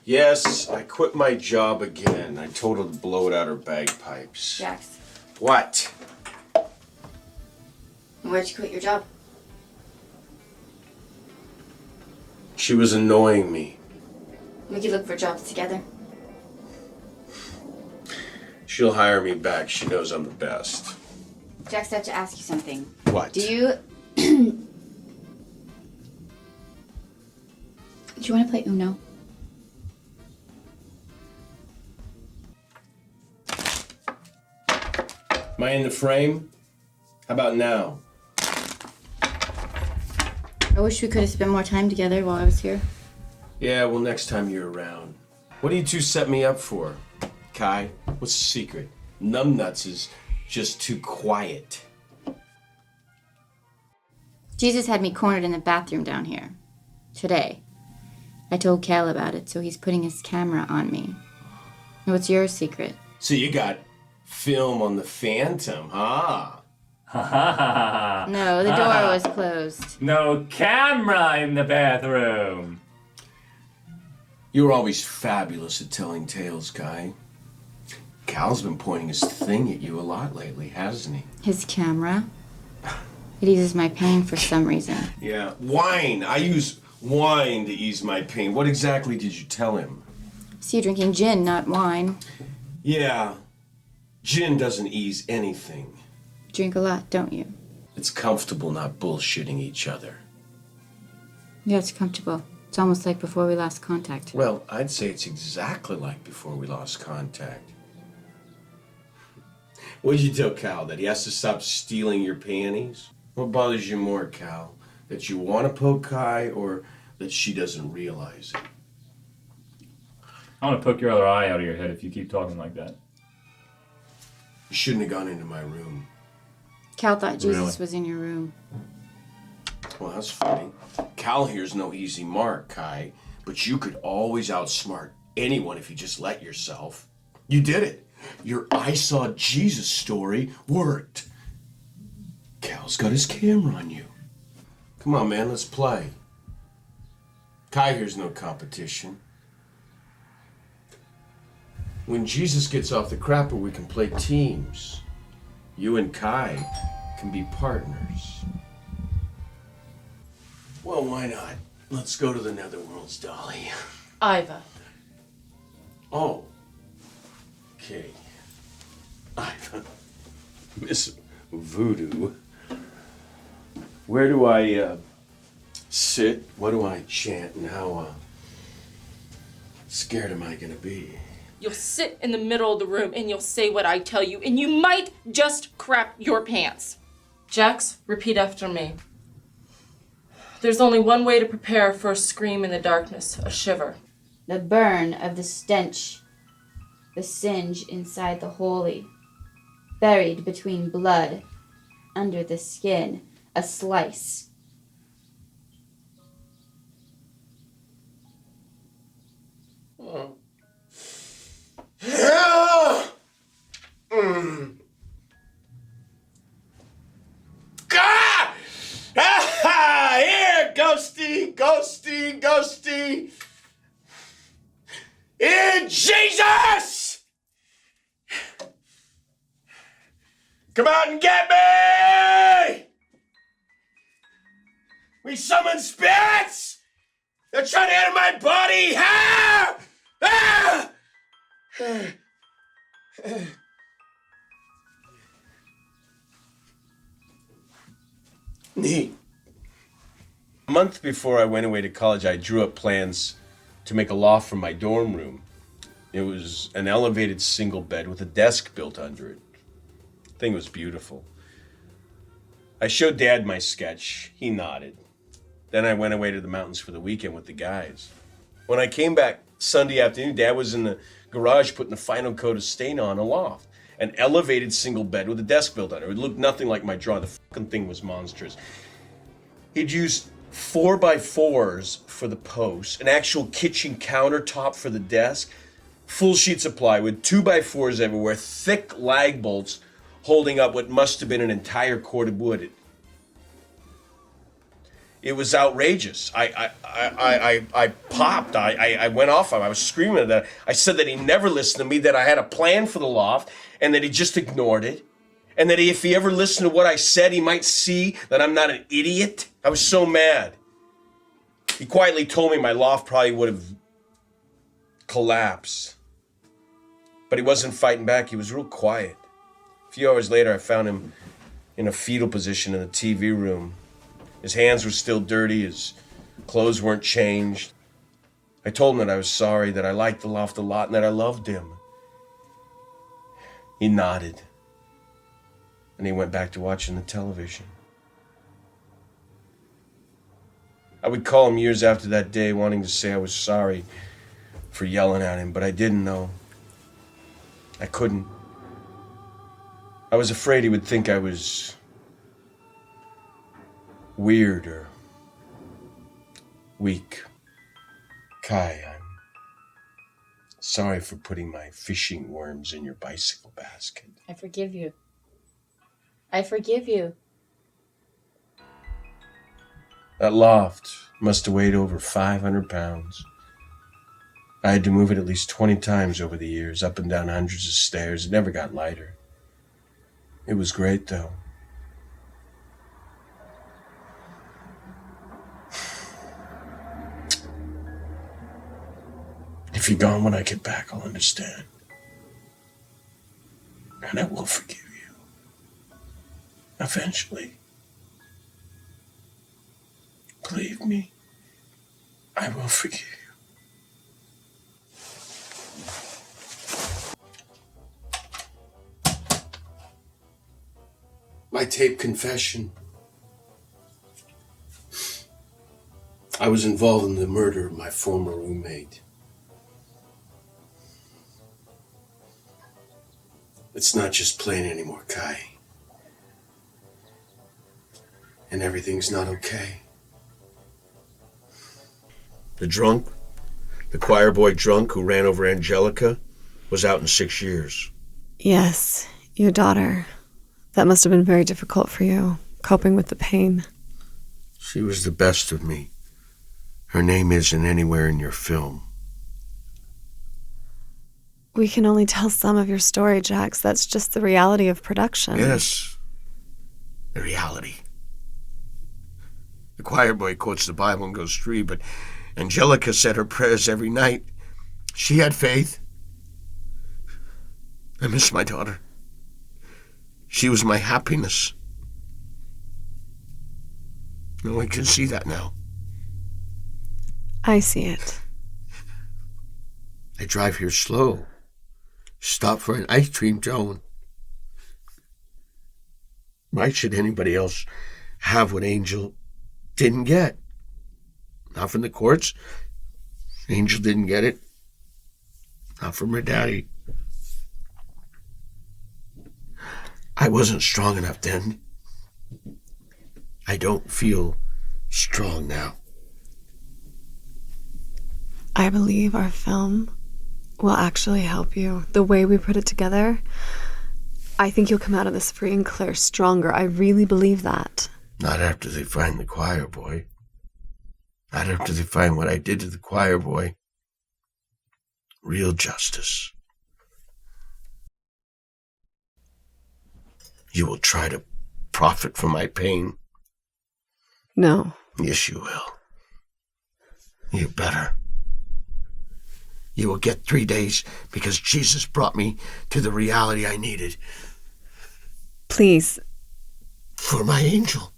Yes, I quit my job again. I told her to blow it out her bagpipes. Jax. What? Where'd you quit your job? She was annoying me. We could look for jobs together. She'll hire me back. She knows I'm the best. Jax, I have to ask you something. What? Do you want to play Uno? Am I in the frame? How about now? I wish we could have spent more time together while I was here. Yeah, well, next time you're around. What do you two set me up for? Kai, what's the secret? Numbnuts is just too quiet. Jesus had me cornered in the bathroom down here. Today. I told Cal about it, so he's putting his camera on me. What's your secret? So you got film on the Phantom, huh? No, the door was closed. No camera in the bathroom. You're always fabulous at telling tales, Kai. Cal's been pointing his thing at you a lot lately, hasn't he? His camera? It eases my pain for some reason. Yeah, wine. I use wine to ease my pain. What exactly did you tell him? See you drinking gin, not wine. Yeah, gin doesn't ease anything. Drink a lot, don't you? It's comfortable not bullshitting each other. Yeah, it's comfortable. It's almost like before we lost contact. Well, I'd say it's exactly like before we lost contact. What did you tell Cal? That he has to stop stealing your panties? What bothers you more, Cal? That you want to poke Kai or that she doesn't realize it? I want to poke your other eye out of your head if you keep talking like that. You shouldn't have gone into my room. Cal thought Jesus Really? was in your room. Well, that's funny. Cal here's no easy mark, Kai, but you could always outsmart anyone if you just let yourself. You did it. Your I saw Jesus story worked. Cal's got his camera on you. Come on, man, let's play. Kai here's no competition. When Jesus gets off the crapper, we can play teams. You and Kai can be partners. Well, why not? Let's go to the Netherworlds, Dolly. Iva. Oh. Okay. Iva. Miss Voodoo. Where do I, sit? What do I chant? And how, scared am I gonna be? You'll sit in the middle of the room and you'll say what I tell you, and you might just crap your pants. Jax, repeat after me. There's only one way to prepare for a scream in the darkness, a shiver. The burn of the stench, the singe inside the holy, buried between blood, under the skin, a slice. Here, ghosty, ghosty, ghosty. In Jesus! Come out and get me! We summon spirits! They're trying to enter my body! Ah! Ah! Neat. A month before I went away to college, I drew up plans to make a loft from my dorm room. It was an elevated single bed with a desk built under it. The thing was beautiful. I showed Dad my sketch. He nodded. Then I went away to the mountains for the weekend with the guys. When I came back Sunday afternoon, Dad was in the garage putting the final coat of stain on a loft. An elevated single bed with a desk built under it. It looked nothing like my drawing. The fucking thing was monstrous. He'd used 4x4s for the posts, an actual kitchen countertop for the desk, full sheets of plywood, 2x4s everywhere, thick lag bolts holding up what must have been an entire cord of wood. It was outrageous. I popped. I went off. I was screaming at that. I said that he never listened to me, that I had a plan for the loft, and that he just ignored it. And that if he ever listened to what I said, he might see that I'm not an idiot. I was so mad. He quietly told me my loft probably would have collapsed. But he wasn't fighting back. He was real quiet. A few hours later, I found him in a fetal position in the TV room. His hands were still dirty. His clothes weren't changed. I told him that I was sorry, that I liked the loft a lot, and that I loved him. He nodded. And he went back to watching the television. I would call him years after that day, wanting to say I was sorry for yelling at him, but I didn't know. I couldn't. I was afraid he would think I was weird or weak. Kai, I'm sorry for putting my fishing worms in your bicycle basket. I forgive you. I forgive you. That loft must have weighed over 500 pounds. I had to move it at least 20 times over the years, up and down hundreds of stairs. It never got lighter. It was great, though. If you're gone when I get back, I'll understand. And I will forgive you. Eventually. Believe me, I will forgive you. My tape confession. I was involved in the murder of my former roommate. It's not just playing anymore, Kai. And everything's not okay. The choir boy drunk who ran over Angelica, was out in 6 years. Yes, your daughter. That must have been very difficult for you, coping with the pain. She was the best of me. Her name isn't anywhere in your film. We can only tell some of your story, Jax. That's just the reality of production. Yes, the reality. The choir boy quotes the Bible and goes free, but Angelica said her prayers every night. She had faith. I miss my daughter. She was my happiness. No one can see that now. I see it. I drive here slow. Stop for an ice cream cone. Why should anybody else have what Angel didn't get? Not from the courts. Angel didn't get it. Not from her daddy. I wasn't strong enough then. I don't feel strong now. I believe our film will actually help you. The way we put it together, I think you'll come out of this free and clear stronger. I really believe that. Not after they find the choir boy. Not after they find what I did to the choir boy. Real justice. You will try to profit from my pain. No. Yes, you will. You better. You will get 3 days because Jesus brought me to the reality I needed. Please. For my Angel.